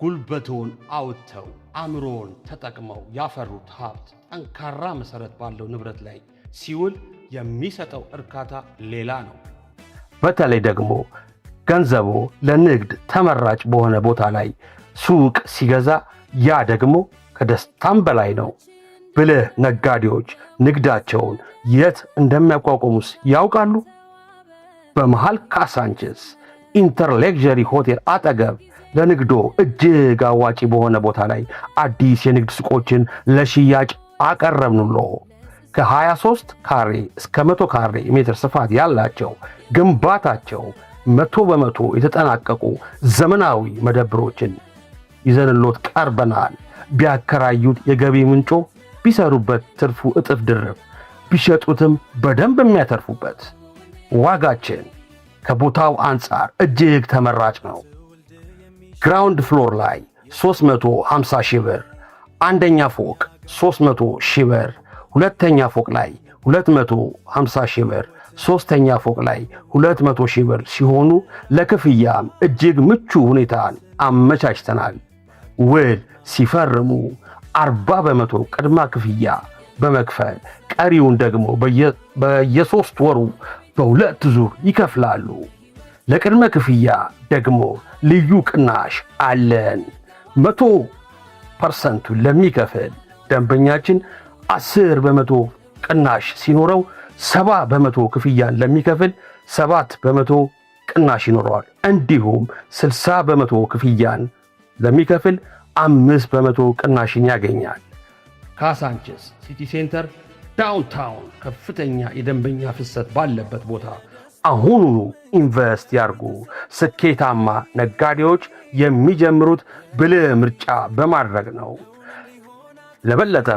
ጉልበቶን አውጥተው አእምሮን ተጠቅመው ያፈሩት ሀብት ጠንካራ መሰረት ባለው ንብረት ላይ ሲውል የሚሰጠው እርካታ ሌላ ነው። በተለይ ደግሞ ገንዘቦ ለንግድ ተመራጭ በሆነ ቦታ ላይ ሱቅ ሲገዛ ያ ደግሞ ከደስታም በላይ ነው። ብልህ ነጋዴዎች ንግዳቸውን የት እንደሚያቋቁሙስ ያውቃሉ? በመሃል ካሳንችስ ኢንተርሌክዠሪ ሆቴል አጠገብ ለንግዶ እጅግ አዋጪ በሆነ ቦታ ላይ አዲስ የንግድ ሱቆችን ለሽያጭ አቀረብንሎ። ከ23 ካሬ እስከ 100 ካሬ ሜትር ስፋት ያላቸው ግንባታቸው 100% የተጠናቀቁ ዘመናዊ መደብሮችን ይዘንሎት ቀርበናል። ቢያከራዩት የገቢ ምንጮ፣ ቢሰሩበት ትርፉ እጥፍ ድርብ፣ ቢሸጡትም በደንብ የሚያተርፉበት። ዋጋችን ከቦታው አንጻር እጅግ ተመራጭ ነው። ግራውንድ ፍሎር ላይ 350 ሺህ ብር፣ አንደኛ ፎቅ 300 ሺህ ብር፣ ሁለተኛ ፎቅ ላይ 250 ሺህ ብር፣ ሶስተኛ ፎቅ ላይ 200 ሺህ ብር ሲሆኑ ለክፍያም እጅግ ምቹ ሁኔታን አመቻችተናል። ውል ሲፈርሙ 40% ቅድመ ክፍያ በመክፈል ቀሪውን ደግሞ በየ3 ወሩ በሁለት ዙር ይከፍላሉ። ለቅድመ ክፍያ ደግሞ ልዩ ቅናሽ አለን። 100% ለሚከፍል ደንበኛችን 10% ቅናሽ ሲኖረው 70% ክፍያን ለሚከፍል 7% ቅናሽ ይኖረዋል። እንዲሁም 60% ክፍያን ለሚከፍል 5% ቅናሽን ያገኛል። ካሳንችስ ሲቲ ሴንተር ዳውንታውን ከፍተኛ የደንበኛ ፍሰት ባለበት ቦታ አሁኑኑ ኢንቨስት ያርጉ። ስኬታማ ነጋዴዎች የሚጀምሩት ብልህ ምርጫ በማድረግ ነው። ለበለጠ